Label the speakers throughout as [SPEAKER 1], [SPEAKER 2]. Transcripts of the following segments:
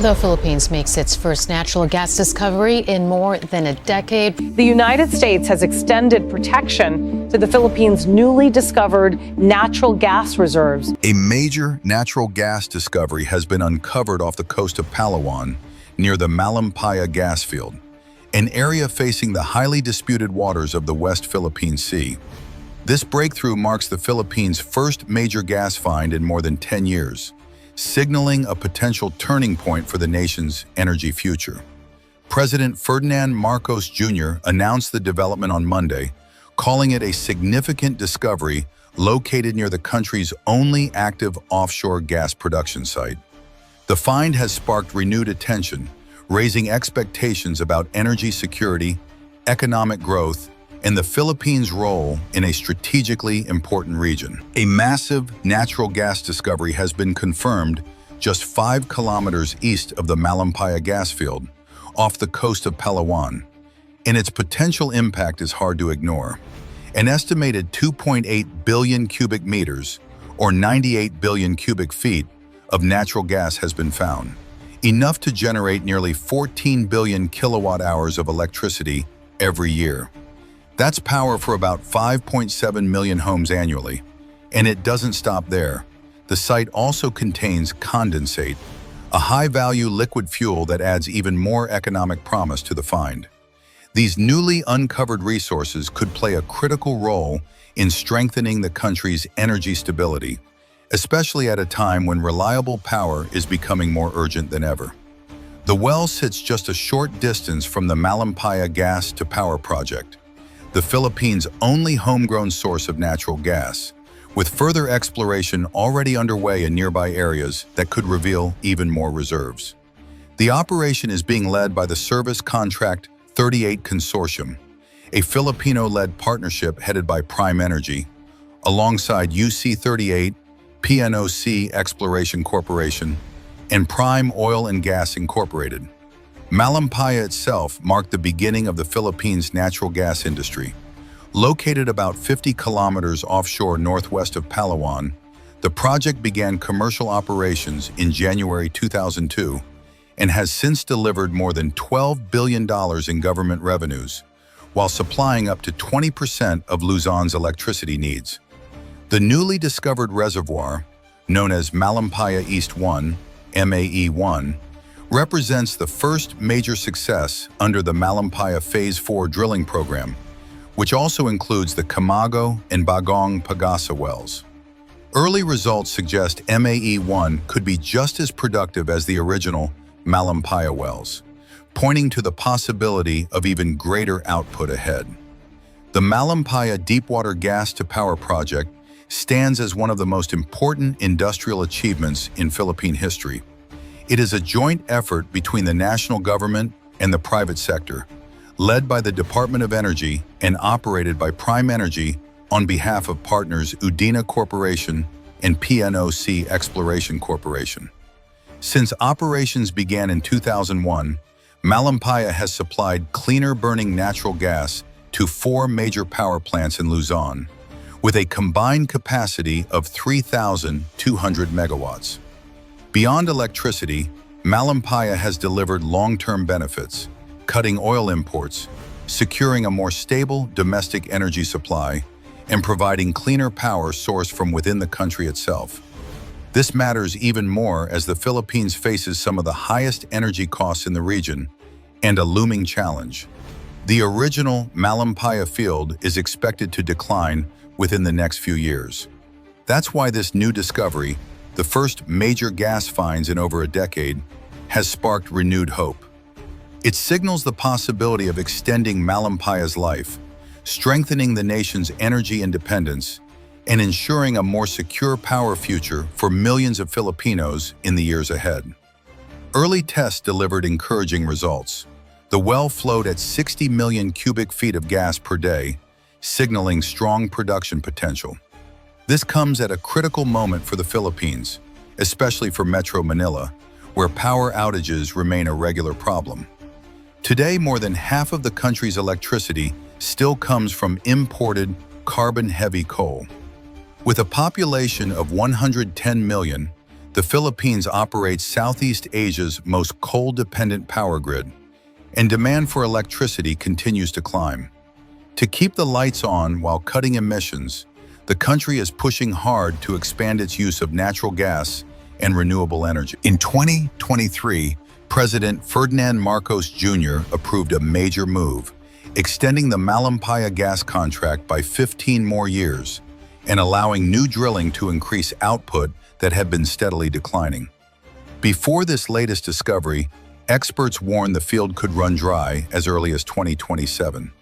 [SPEAKER 1] The Philippines makes its first natural gas discovery in more than a decade.
[SPEAKER 2] The United States has extended protection to the Philippines' newly discovered natural gas reserves.
[SPEAKER 3] A major natural gas discovery has been uncovered off the coast of Palawan, near the Malampaya gas field, an area facing the highly disputed waters of the West Philippine Sea. This breakthrough marks the Philippines' first major gas find in more than 10 years, signaling a potential turning point for the nation's energy future. President Ferdinand Marcos Jr. announced the development on Monday, calling it a significant discovery located near the country's only active offshore gas production site. The find has sparked renewed attention, raising expectations about energy security, economic growth, and the Philippines' role in a strategically important region. A massive natural gas discovery has been confirmed just 5 kilometers east of the Malampaya gas field, off the coast of Palawan, and its potential impact is hard to ignore. An estimated 2.8 billion cubic meters, or 98 billion cubic feet, of natural gas has been found, enough to generate nearly 14 billion kilowatt hours of electricity every year. That's power for about 5.7 million homes annually. And it doesn't stop there. The site also contains condensate, a high-value liquid fuel that adds even more economic promise to the find. These newly uncovered resources could play a critical role in strengthening the country's energy stability, especially at a time when reliable power is becoming more urgent than ever. The well sits just a short distance from the Malampaya gas to power project, the Philippines' only homegrown source of natural gas, with further exploration already underway in nearby areas that could reveal even more reserves. The operation is being led by the Service Contract 38 Consortium, a Filipino-led partnership headed by Prime Energy, alongside UC38, PNOC Exploration Corporation, and Prime Oil and Gas Incorporated. Malampaya itself marked the beginning of the Philippines' natural gas industry. Located about 50 kilometers offshore northwest of Palawan, the project began commercial operations in January 2002 and has since delivered more than $12 billion in government revenues, while supplying up to 20% of Luzon's electricity needs. The newly discovered reservoir, known as Malampaya East One, MAE1, represents the first major success under the Malampaya Phase Four drilling program, which also includes the Camago and Bagong Pagasa wells. Early results suggest MAE1 could be just as productive as the original Malampaya wells, pointing to the possibility of even greater output ahead. The Malampaya Deepwater Gas to Power project stands as one of the most important industrial achievements in Philippine history. It is a joint effort between the national government and the private sector, led by the Department of Energy and operated by Prime Energy on behalf of partners Udina Corporation and PNOC Exploration Corporation. Since operations began in 2001, Malampaya has supplied cleaner-burning natural gas to 4 major power plants in Luzon, with a combined capacity of 3,200 megawatts. Beyond electricity, Malampaya has delivered long-term benefits, cutting oil imports, securing a more stable domestic energy supply, and providing cleaner power sourced from within the country itself. This matters even more as the Philippines faces some of the highest energy costs in the region and a looming challenge. The original Malampaya field is expected to decline within the next few years. That's why this new discovery, the first major gas finds in over a decade, has sparked renewed hope. It signals the possibility of extending Malampaya's life, strengthening the nation's energy independence, and ensuring a more secure power future for millions of Filipinos in the years ahead. Early tests delivered encouraging results. The well flowed at 60 million cubic feet of gas per day, signaling strong production potential. This comes at a critical moment for the Philippines, especially for Metro Manila, where power outages remain a regular problem. Today, more than half of the country's electricity still comes from imported, carbon-heavy coal. With a population of 110 million, the Philippines operates Southeast Asia's most coal-dependent power grid, and demand for electricity continues to climb. To keep the lights on while cutting emissions, the country is pushing hard to expand its use of natural gas and renewable energy. In 2023, President Ferdinand Marcos Jr. approved a major move, extending the Malampaya gas contract by 15 more years and allowing new drilling to increase output that had been steadily declining. Before this latest discovery, experts warned the field could run dry as early as 2027.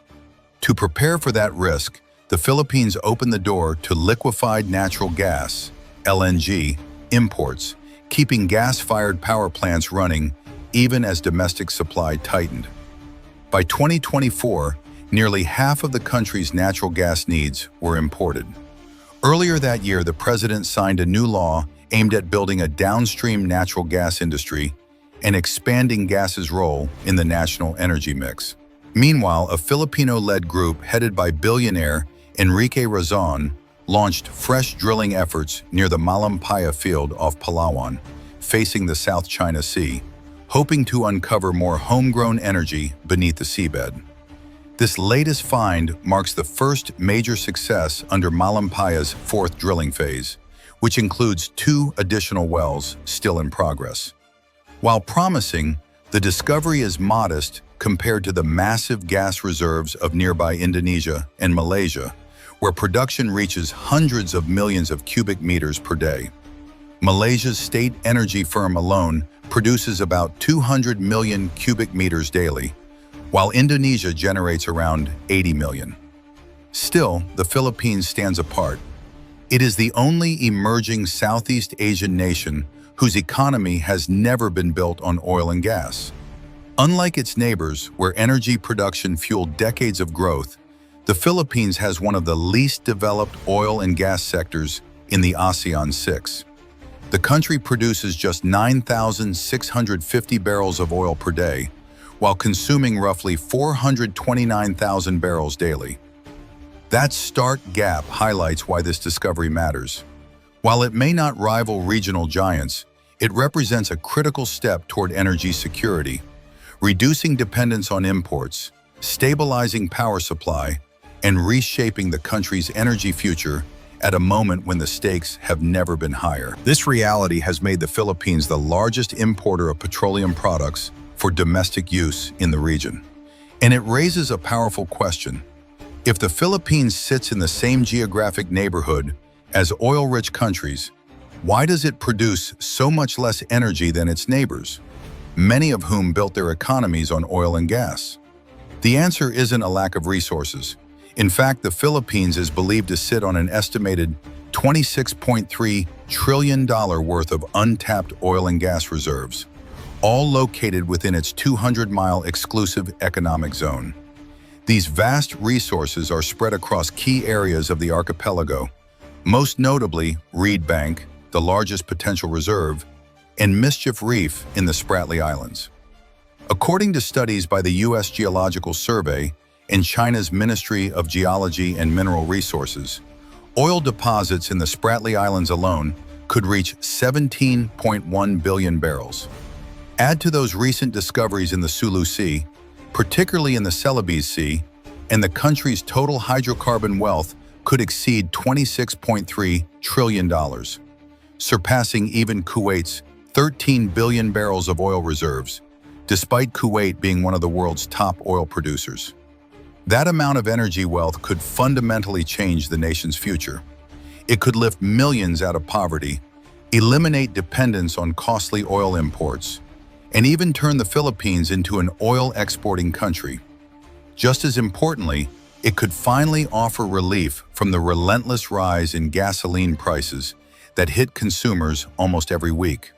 [SPEAKER 3] To prepare for that risk, the Philippines opened the door to liquefied natural gas, LNG, imports, keeping gas-fired power plants running even as domestic supply tightened. By 2024, nearly half of the country's natural gas needs were imported. Earlier that year, the president signed a new law aimed at building a downstream natural gas industry and expanding gas's role in the national energy mix. Meanwhile, a Filipino-led group headed by billionaire Enrique Razon launched fresh drilling efforts near the Malampaya field off Palawan, facing the South China Sea, hoping to uncover more homegrown energy beneath the seabed. This latest find marks the first major success under Malampaya's fourth drilling phase, which includes 2 additional wells still in progress. While promising, the discovery is modest compared to the massive gas reserves of nearby Indonesia and Malaysia, where production reaches hundreds of millions of cubic meters per day. Malaysia's state energy firm alone produces about 200 million cubic meters daily, while Indonesia generates around 80 million. Still, the Philippines stands apart. It is the only emerging Southeast Asian nation whose economy has never been built on oil and gas. Unlike its neighbors, where energy production fueled decades of growth, the Philippines has one of the least developed oil and gas sectors in the ASEAN 6. The country produces just 9,650 barrels of oil per day, while consuming roughly 429,000 barrels daily. That stark gap highlights why this discovery matters. While it may not rival regional giants, it represents a critical step toward energy security, reducing dependence on imports, stabilizing power supply, and reshaping the country's energy future at a moment when the stakes have never been higher. This reality has made the Philippines the largest importer of petroleum products for domestic use in the region. And it raises a powerful question. If the Philippines sits in the same geographic neighborhood as oil-rich countries, why does it produce so much less energy than its neighbors, many of whom built their economies on oil and gas? The answer isn't a lack of resources. In fact, the Philippines is believed to sit on an estimated $26.3 trillion worth of untapped oil and gas reserves, all located within its 200-mile exclusive economic zone. These vast resources are spread across key areas of the archipelago, most notably Reed Bank, the largest potential reserve, and Mischief Reef in the Spratly Islands. According to studies by the U.S. Geological Survey and China's Ministry of Geology and Mineral Resources, oil deposits in the Spratly Islands alone could reach 17.1 billion barrels. Add to those recent discoveries in the Sulu Sea, particularly in the Celebes Sea, and the country's total hydrocarbon wealth could exceed $26.3 trillion, surpassing even Kuwait's 13 billion barrels of oil reserves, despite Kuwait being one of the world's top oil producers. That amount of energy wealth could fundamentally change the nation's future. It could lift millions out of poverty, eliminate dependence on costly oil imports, and even turn the Philippines into an oil-exporting country. Just as importantly, it could finally offer relief from the relentless rise in gasoline prices that hit consumers almost every week.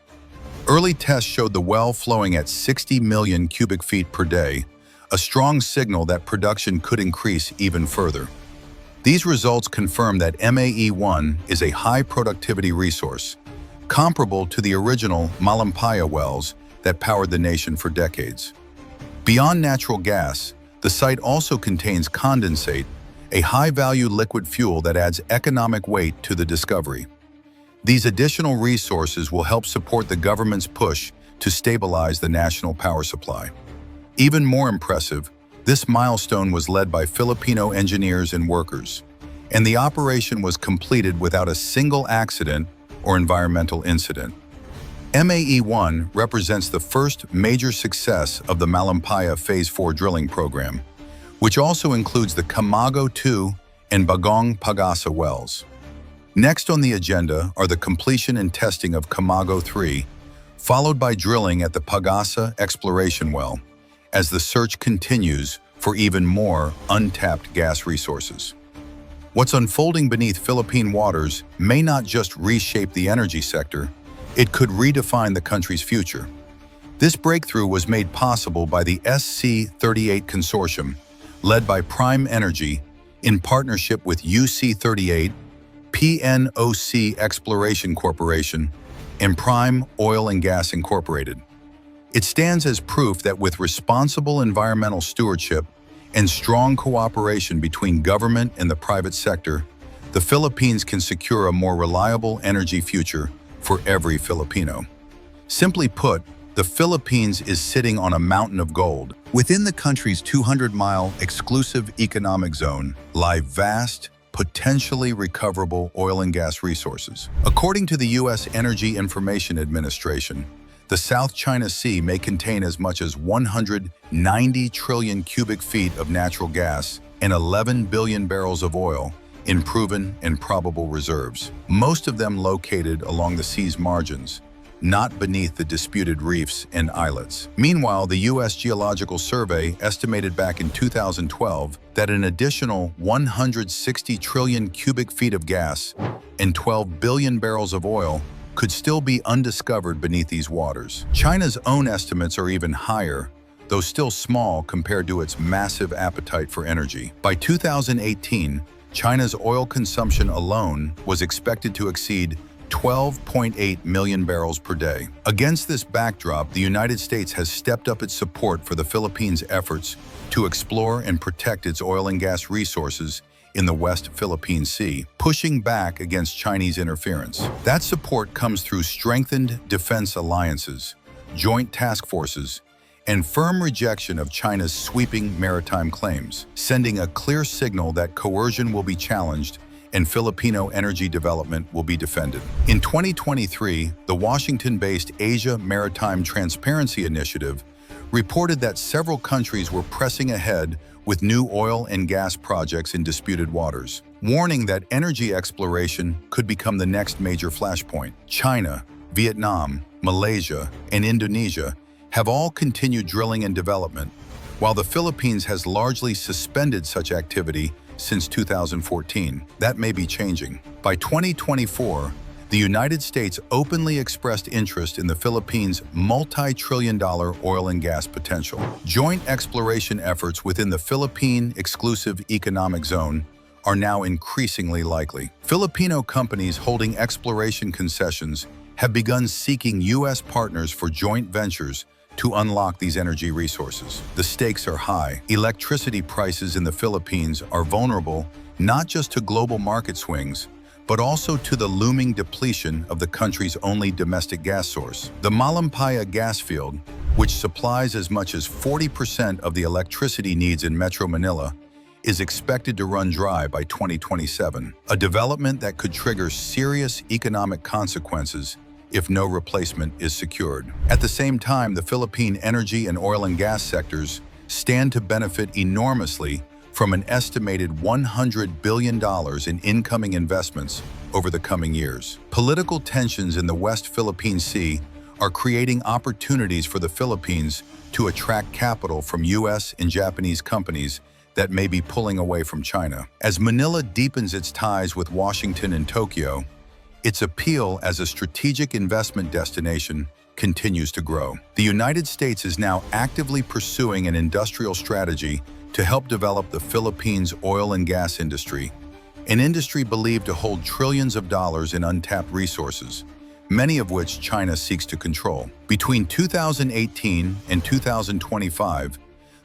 [SPEAKER 3] Early tests showed the well flowing at 60 million cubic feet per day, a strong signal that production could increase even further. These results confirm that MAE-1 is a high-productivity resource, comparable to the original Malampaya wells that powered the nation for decades. Beyond natural gas, the site also contains condensate, a high-value liquid fuel that adds economic weight to the discovery. These additional resources will help support the government's push to stabilize the national power supply. Even more impressive, this milestone was led by Filipino engineers and workers, and the operation was completed without a single accident or environmental incident. MAE-1 represents the first major success of the Malampaya Phase Four drilling program, which also includes the Camago 2 and Bagong Pagasa wells. Next on the agenda are the completion and testing of Camago 3, followed by drilling at the Pagasa exploration well, as the search continues for even more untapped gas resources. What's unfolding beneath Philippine waters may not just reshape the energy sector, it could redefine the country's future. This breakthrough was made possible by the SC-38 consortium, led by Prime Energy, in partnership with UC-38, PNOC Exploration Corporation, and Prime Oil and Gas Incorporated. It stands as proof that with responsible environmental stewardship and strong cooperation between government and the private sector, the Philippines can secure a more reliable energy future for every Filipino. Simply put, the Philippines is sitting on a mountain of gold. Within the country's 200-mile exclusive economic zone lie vast, potentially recoverable oil and gas resources. According to the U.S. Energy Information Administration, the South China Sea may contain as much as 190 trillion cubic feet of natural gas and 11 billion barrels of oil in proven and probable reserves, most of them located along the sea's margins, not beneath the disputed reefs and islets. Meanwhile, the U.S. Geological Survey estimated back in 2012 that an additional 160 trillion cubic feet of gas and 12 billion barrels of oil could still be undiscovered beneath these waters. China's own estimates are even higher, though still small compared to its massive appetite for energy. By 2018, China's oil consumption alone was expected to exceed 12.8 million barrels per day. Against this backdrop, the United States has stepped up its support for the Philippines' efforts to explore and protect its oil and gas resources in the West Philippine Sea, pushing back against Chinese interference. That support comes through strengthened defense alliances, joint task forces, and firm rejection of China's sweeping maritime claims, sending a clear signal that coercion will be challenged and Filipino energy development will be defended. In 2023, the Washington-based Asia Maritime Transparency Initiative reported that several countries were pressing ahead with new oil and gas projects in disputed waters, warning that energy exploration could become the next major flashpoint. China, Vietnam, Malaysia, and Indonesia have all continued drilling and development, while the Philippines has largely suspended such activity since 2014. That may be changing. By 2024, the United States openly expressed interest in the Philippines' multi-trillion-dollar oil and gas potential. Joint exploration efforts within the Philippine Exclusive Economic Zone are now increasingly likely. Filipino companies holding exploration concessions have begun seeking U.S. partners for joint ventures to unlock these energy resources. The stakes are high. Electricity prices in the Philippines are vulnerable not just to global market swings, but also to the looming depletion of the country's only domestic gas source. The Malampaya gas field, which supplies as much as 40% of the electricity needs in Metro Manila, is expected to run dry by 2027, a development that could trigger serious economic consequences if no replacement is secured. At the same time, the Philippine energy and oil and gas sectors stand to benefit enormously from an estimated $100 billion in incoming investments over the coming years. Political tensions in the West Philippine Sea are creating opportunities for the Philippines to attract capital from U.S. and Japanese companies that may be pulling away from China. As Manila deepens its ties with Washington and Tokyo, its appeal as a strategic investment destination continues to grow. The United States is now actively pursuing an industrial strategy to help develop the Philippines' oil and gas industry, an industry believed to hold trillions of dollars in untapped resources, many of which China seeks to control. Between 2018 and 2025,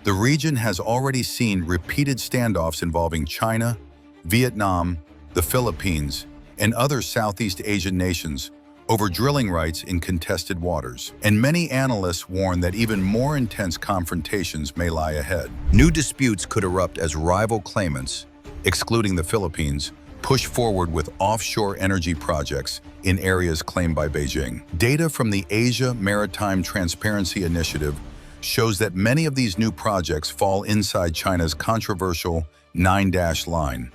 [SPEAKER 3] the region has already seen repeated standoffs involving China, Vietnam, the Philippines, and other Southeast Asian nations over drilling rights in contested waters. And many analysts warn that even more intense confrontations may lie ahead. New disputes could erupt as rival claimants, excluding the Philippines, push forward with offshore energy projects in areas claimed by Beijing. Data from the Asia Maritime Transparency Initiative shows that many of these new projects fall inside China's controversial 9-dash line,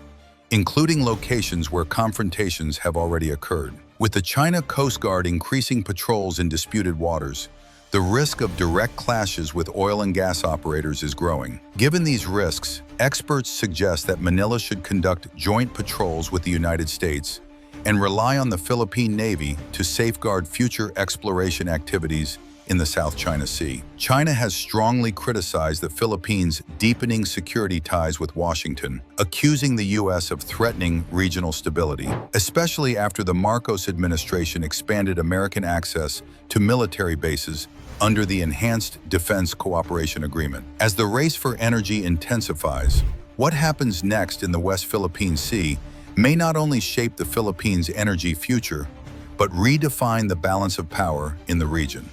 [SPEAKER 3] including locations where confrontations have already occurred. With the China Coast Guard increasing patrols in disputed waters, the risk of direct clashes with oil and gas operators is growing. Given these risks, experts suggest that Manila should conduct joint patrols with the United States and rely on the Philippine Navy to safeguard future exploration activities in the South China Sea. China has strongly criticized the Philippines' deepening security ties with Washington, accusing the U.S. of threatening regional stability, especially after the Marcos administration expanded American access to military bases under the Enhanced Defense Cooperation Agreement. As the race for energy intensifies, what happens next in the West Philippine Sea may not only shape the Philippines' energy future, but redefine the balance of power in the region.